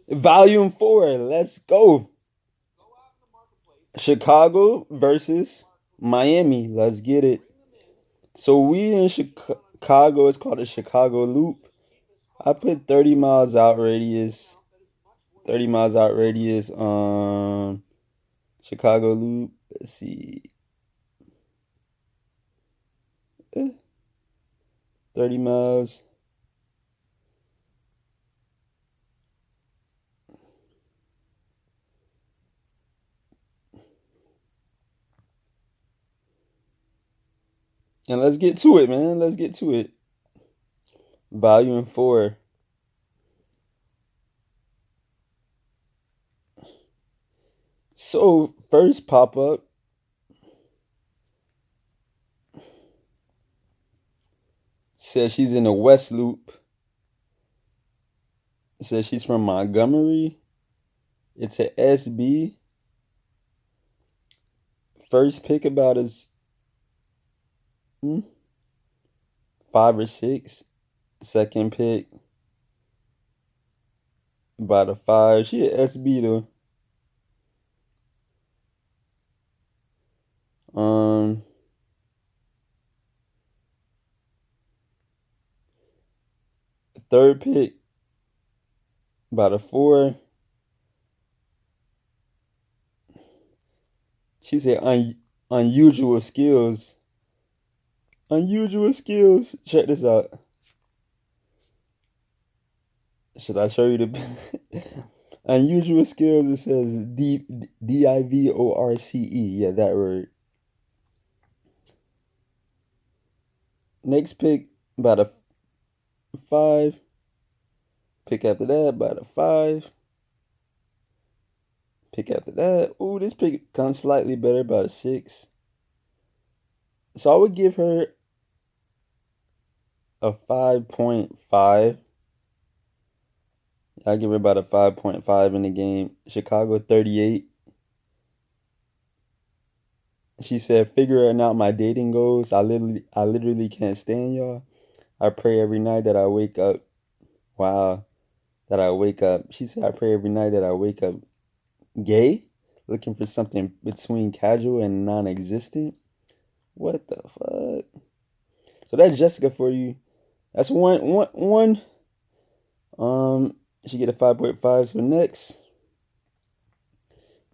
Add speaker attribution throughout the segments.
Speaker 1: Volume 4. Let's go. Chicago versus Miami. Let's get it. So we in Chicago. It's called the Chicago Loop. I put 30 miles out radius. 30 miles out radius. Chicago Loop. Let's see. Eh, 30 miles. And let's get to it, man. Let's get to it. Volume 4. So first pop up says she's in the West Loop. It says she's from Montgomery. It's a SB. First pick about is 5 or 6. Second pick about a 5. She a SB though. Third pick about a 4. She said unusual skills. Unusual skills. Check this out. Should I show you the unusual skills? It says Divorce. Yeah, that word. Next pick about a 5. Pick after that about a 5. Pick after that. Ooh, this pick comes slightly better, about a 6. So I would give her a 5.5. I give her about a 5.5 in the game. Chicago 38. She said, figuring out my dating goals. I literally can't stand y'all. I pray every night that I wake up. Wow. That I wake up. She said, I pray every night that I wake up gay. Looking for something between casual and non-existent. What the fuck? So that's Jessica for you. That's one. She get a 5.5. So next,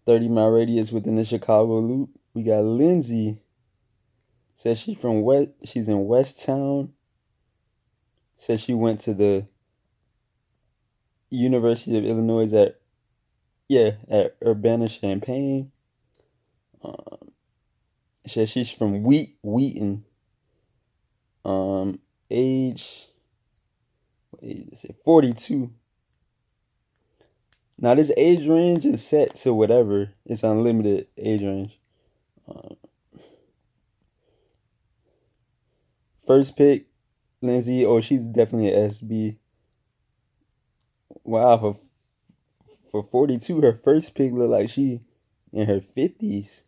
Speaker 1: 30-mile radius within the Chicago Loop. We got Lindsay. Says she's in West Town. Says she went to the University of Illinois at Urbana-Champaign. Says she's from Wheaton. Age 42. Now this age range is set to whatever. It's unlimited age range. First pick, Lindsay. Oh, she's definitely an SB. Wow, for 42, her first pick looked like she in her 50s.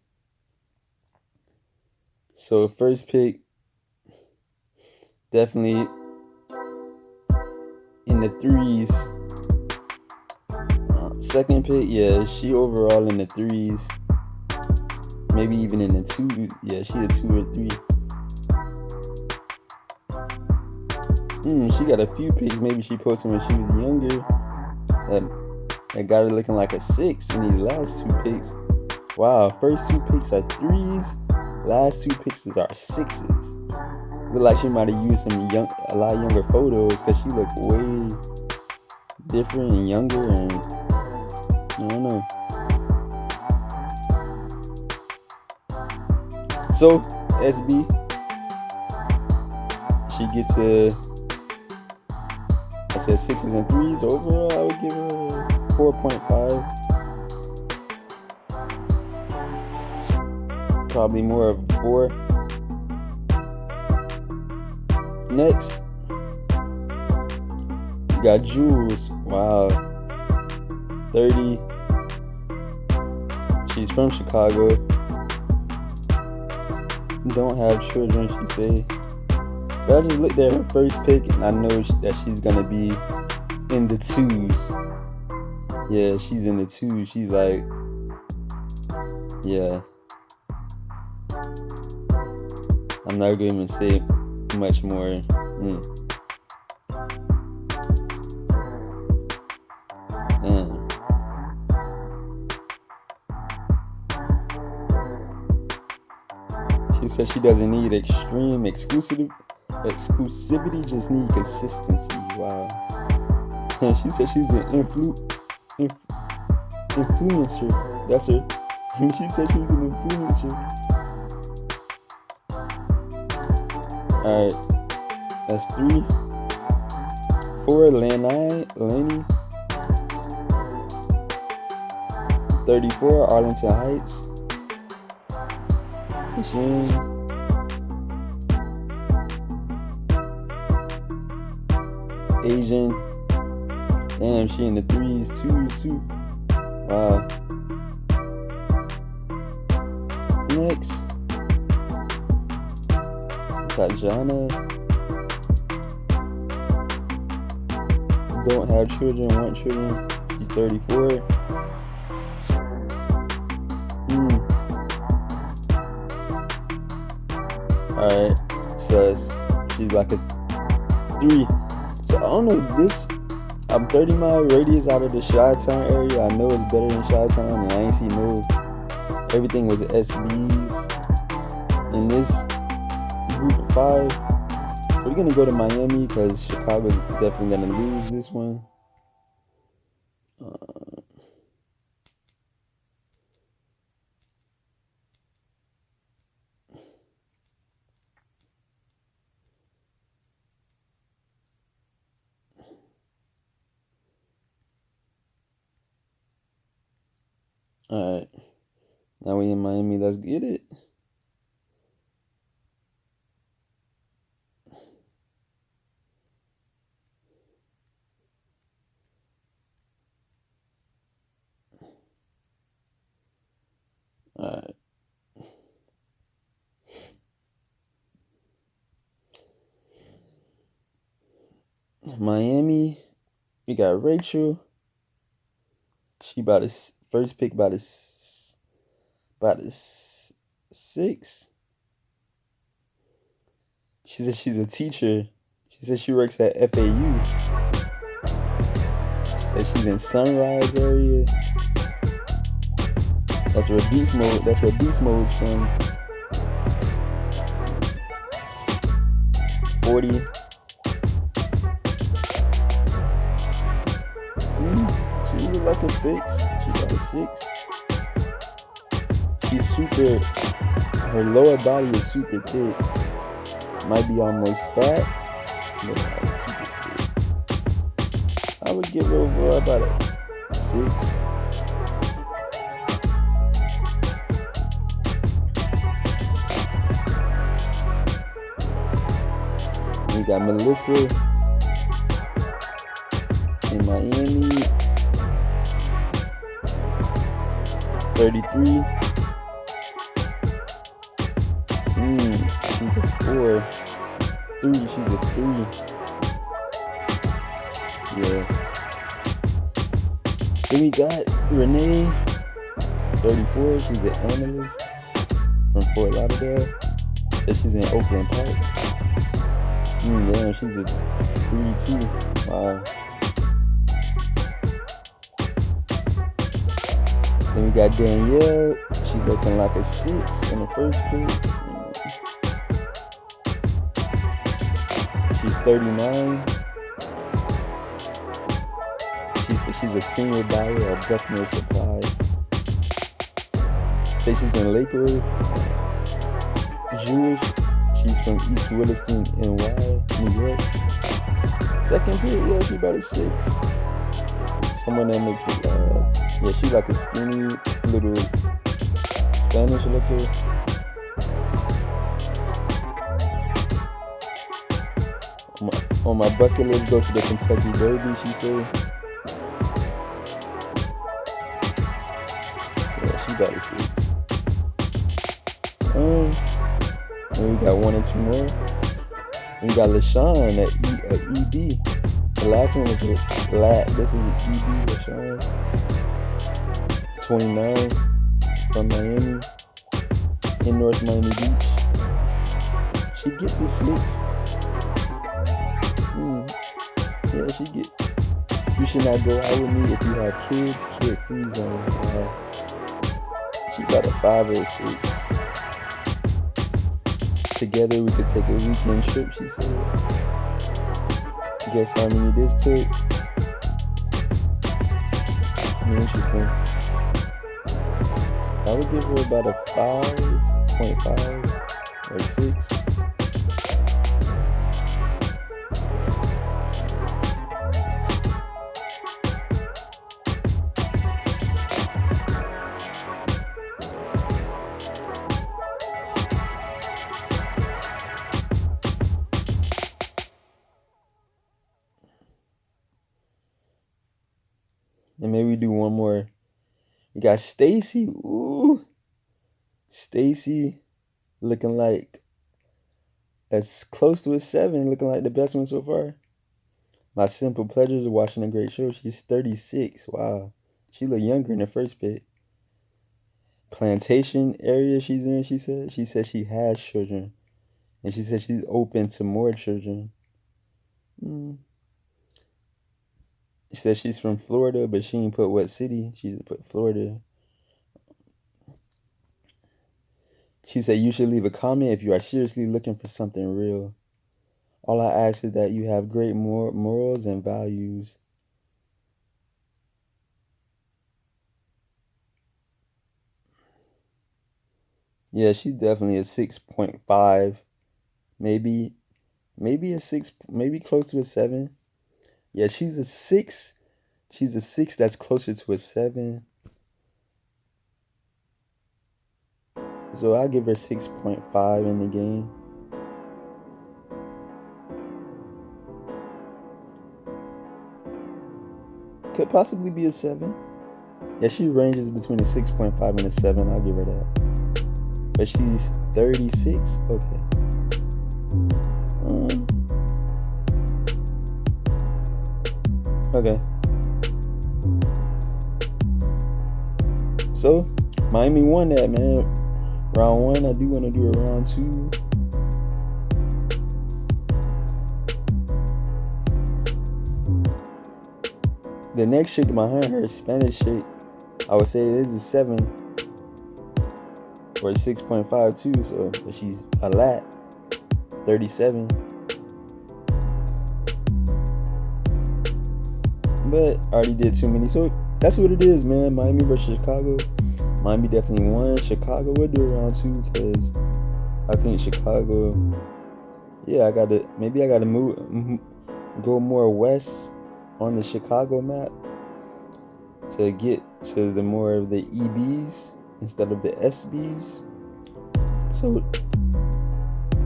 Speaker 1: So first pick, definitely in the 3s. Second pick, yeah, she overall in the 3s. Maybe even in the 2. Yeah, she a 2 or 3. She got a few picks. Maybe she posted when she was younger. That got her looking like a 6 in these last 2 picks. Wow, first 2 picks are 3s. Last 2 picks are 6s. Look like she might have used a lot younger photos because she looked way different and younger, and I don't know. So SB, she gets I said 6s and 3s. Overall, I would give her 4.5. Probably more of 4. Next, we got Jules. Wow. 30. She's from Chicago. Don't have children, she say. But I just looked at her first pick and I know that she's going to be in the 2s. Yeah, she's in the 2. She's like, yeah. I'm not going to even say much more. Damn. She said she doesn't need extreme exclusivity, just need consistency. Wow. She said she's an influencer. That's her. She said she's an influencer. Alright. That's 3. 4, Laney. 34, Arlington Heights. Session. Asian. Damn, she in the 3s, 2s too. Wow. Next. Tajana. Don't have children, want children. She's 34. Alright, says she's like a 3. So I don't know this. I'm 30-mile radius out of the Chi-Town area. I know it's better than Chi-Town, and I ain't see no. Everything was SBs. In this group of 5, we're gonna go to Miami because Chicago's definitely gonna lose this one. Alright. Now we in Miami. Let's get it. Alright. Miami. We got Rachel. She about a first pick about a 6. She said she's a teacher. She said she works at FAU. She said she's in Sunrise area. That's where Beast Mode's from. 40. She looks like a 6. She got a 6. She's super. Her lower body is super thick. Might be almost fat, but like super thick. I would give her overall about a 6. We got Melissa in Miami, 33. She's a 4. 3. She's a 3. Yeah. Then we got Renee, 34. She's an analyst from Fort Lauderdale. Said she's in Oakland Park. Damn, she's a 3 too. Wow. Then we got Danielle. She looking like a 6 in the first pick. She's 39. She's a senior buyer at Buckner Supply. Say she's in Lakewood. Jewish. She's from East Williston, NY, New York. Second pick, yeah, she about a 6. Someone that makes me laugh. Yeah, she's like a skinny little Spanish looker. On my bucket list, go to the Kentucky Derby, she said. Yeah, she got a 6. And we got 1 or 2 more. We got LaShawn at EB. The last one was a lat. This is an EB LaShawn, 29 from Miami in North Miami Beach. She gets the slicks. Yeah, she get. You should not go out with me if you have kids. Kid free zone. She got a 5 or a 6. Together we could take a weekend trip, she said. Guess how many this took? Interesting. I would give her about a 5.5 or 6. And maybe we do one more. We got Stacy. Ooh. Stacy looking like as close to a 7, looking like the best one so far. My simple pleasures of watching a great show. She's 36. Wow. She look younger in the first pic. Plantation area she's in, she said. She said she has children. And she said she's open to more children. She said she's from Florida, but she didn't put what city. She just put Florida. She said you should leave a comment if you are seriously looking for something real. All I ask is that you have great morals and values. Yeah, she's definitely a 6.5. Maybe a 6, maybe close to a 7. Yeah, she's a 6. She's a 6 that's closer to a 7. So I'll give her 6.5 in the game. Could possibly be a 7. Yeah, she ranges between a 6.5 and a 7. I'll give her that. But she's 36? Okay. Okay. So, Miami won that, man. Round 1, I do want to do a round 2. The next chick behind her, Spanish chick, I would say it is a 7 or a 6.5 too. So, but she's a lat, 37. But I already did too many. So that's what it is, man. Miami versus Chicago. Miami definitely won. Chicago will do a round 2 because I think Chicago. Yeah, maybe I gotta go more west on the Chicago map to get to the more of the EBs instead of the SBs. So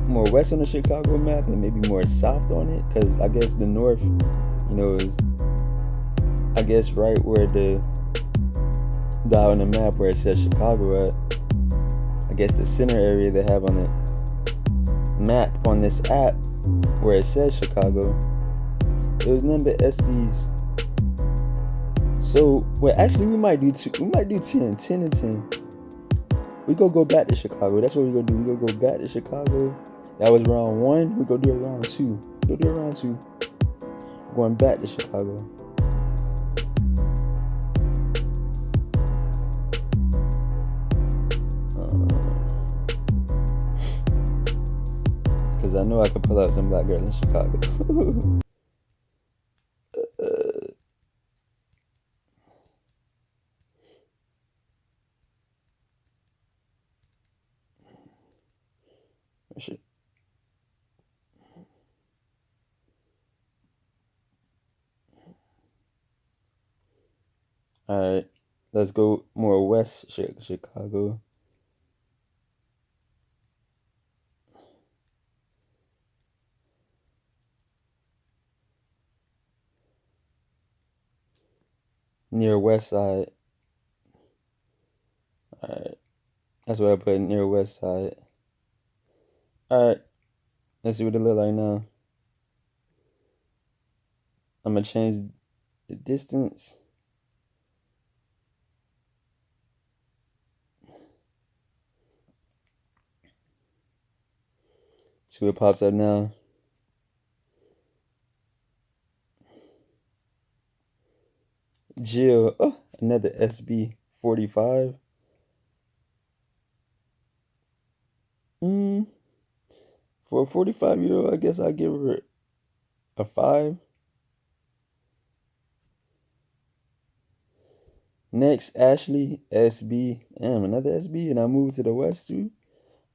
Speaker 1: more west on the Chicago map and maybe more south on it, because I guess the north, is I guess right where the dot on the map where it says Chicago at. I guess the center area they have on the map on this app where it says Chicago, it was nothing but SBs. So, actually we might do 10 and 10. We go back to Chicago. That's what we gonna do. We gonna go back to Chicago. That was round 1. We go do a round 2. Going back to Chicago. Because I know I could pull out some black girls in Chicago. Shit. Alright, let's go more west Chicago. Near west side. Alright, that's what I put near west side. Alright, let's see what it look like now. I'm gonna change the distance. See what pops up now. Jill, oh, another SB45. Mm, for a 45-year-old, I guess I'll give her a 5. Next, Ashley, SB. Damn, another SB, and I moved to the West too.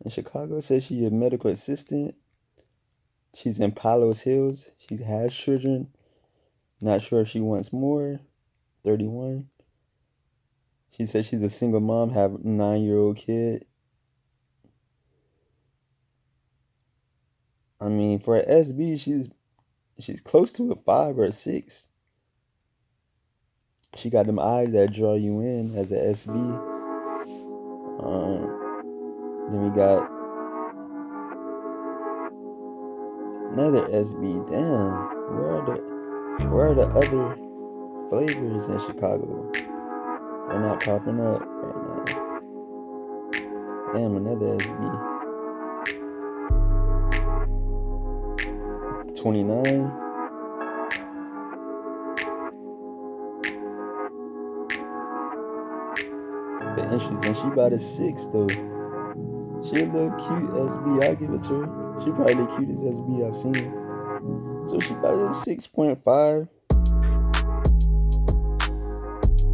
Speaker 1: In Chicago, says she's a medical assistant. She's in Palos Hills. She has children. Not sure if she wants more. 31. She says she's a single mom, have a 9-year-old kid. I mean, for an SB, she's close to a 5 or a 6. She got them eyes that draw you in as a SB. Then we got another SB. Damn, where are the other flavors in Chicago? They're not popping up right now. Damn, another SB. 29. But interesting, she about a 6 though. She a little cute SB. I'll give it to her. She probably the cutest SB I've seen. So she about a 6.5,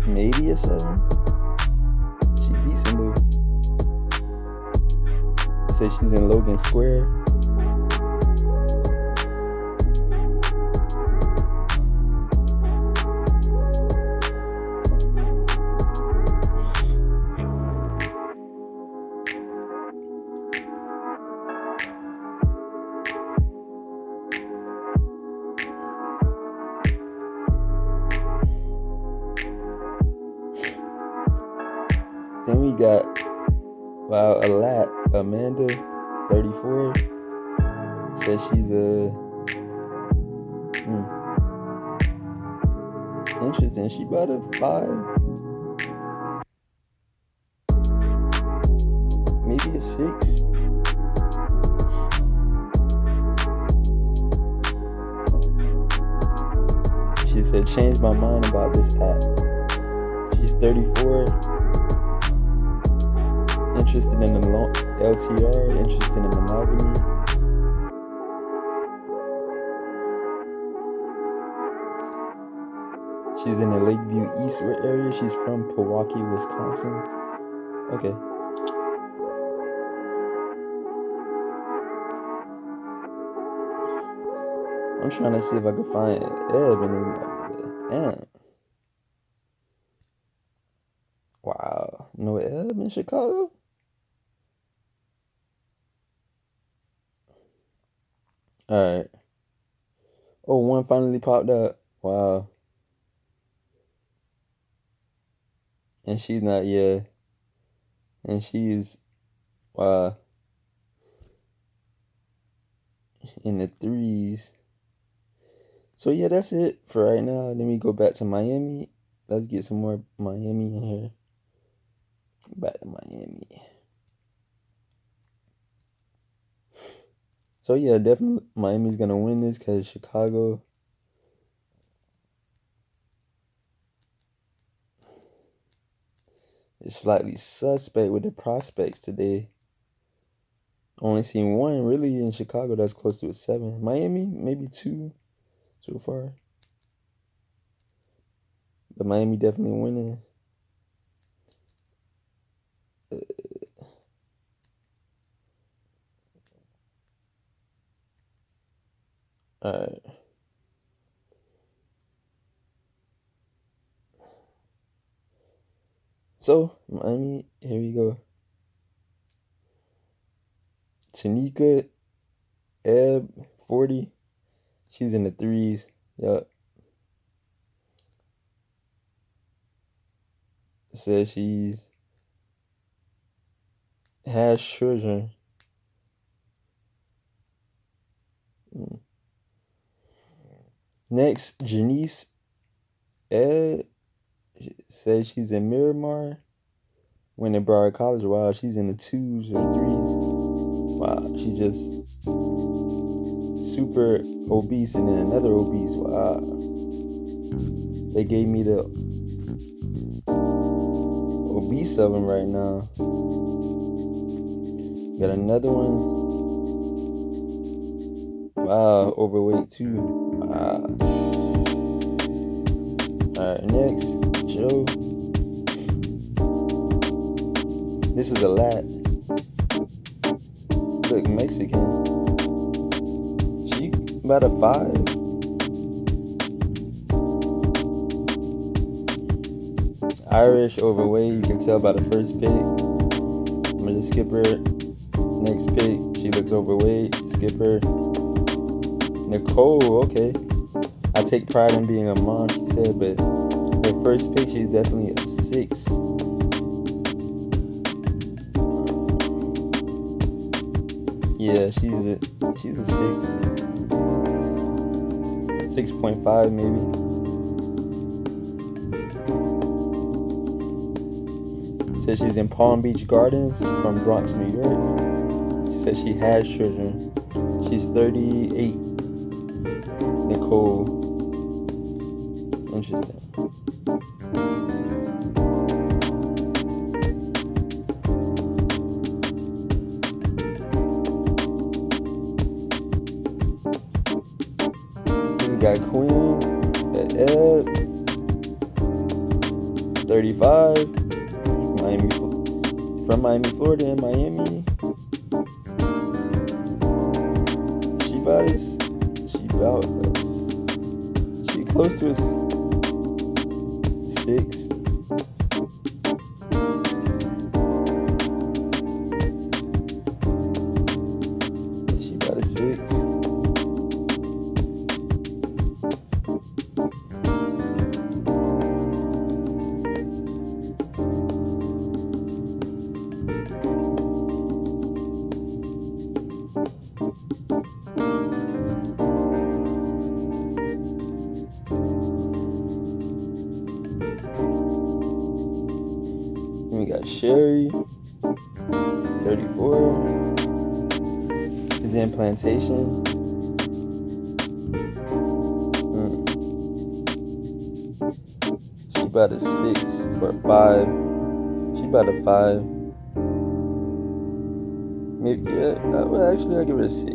Speaker 1: maybe a 7. She decent though. Say she's in Logan Square. Then we got, wow, Amanda, 34. Says she's interesting. She about a 5, maybe a 6. She said, change my mind about this app. She's 34. Interested in the LTR, interested in monogamy. She's in the Lakeview Eastward area. She's from Milwaukee, Wisconsin. Okay. I'm trying to see if I can find Eb in his. Damn. Wow. No Eb in Chicago? Alright. Oh, one finally popped up. Wow. And she's not, yeah. And she's, wow, in the 3s. So yeah, that's it for right now. Let me go back to Miami. Let's get some more Miami in here. Back to Miami. So yeah, definitely Miami's gonna win this because Chicago. Is slightly suspect with the prospects today. Only seen one really in Chicago that's close to a 7. Miami, maybe 2 so far. But Miami definitely winning. Alright. So, Miami, here we go. Tanika, Eb, 40. She's in the 3s. Yup. Says she's has children. Next, Janice Ed says she's in Miramar. When they brought her to college, wow, she's in the 2s or 3s. Wow, she just super obese and then another obese. Wow. They gave me the obese of them right now. Got another one. Wow, overweight too. Wow. Alright, next, Joe. This is a lot. Look, Mexican. She about a 5. Irish, overweight, you can tell by the first pick. I'm gonna just skip her. Next pick, she looks overweight. Skip her. Nicole, okay. I take pride in being a mom, she said, but her first pick, she's definitely a 6. Yeah, she's a 6. 6.5 maybe. Says she's in Palm Beach Gardens from Bronx, New York. She says she has children. She's 38. Nicole. Interesting. Then we got Queen, Ed, 35. From Miami, Florida, and Miami. She close to a 6. She about a 6. We got Sherry, 34, is in Plantation. She about a 6 or 5. She about a 5. Maybe, yeah, well, actually, I'll give it a 6.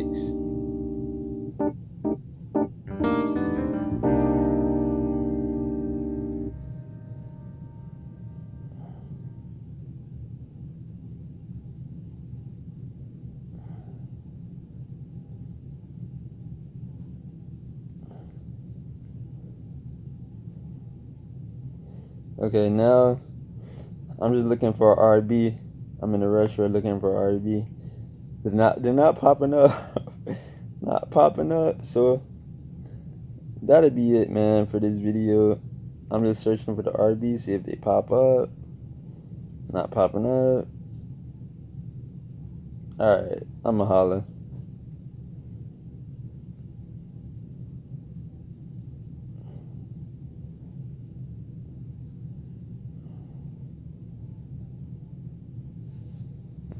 Speaker 1: Okay, now I'm just looking for RB. I'm in a rush for looking for RB. They're not popping up. Not popping up. So that'll be it, man, for this video. I'm just searching for the RB, see if they pop up. Not popping up. Alright, I'ma holla.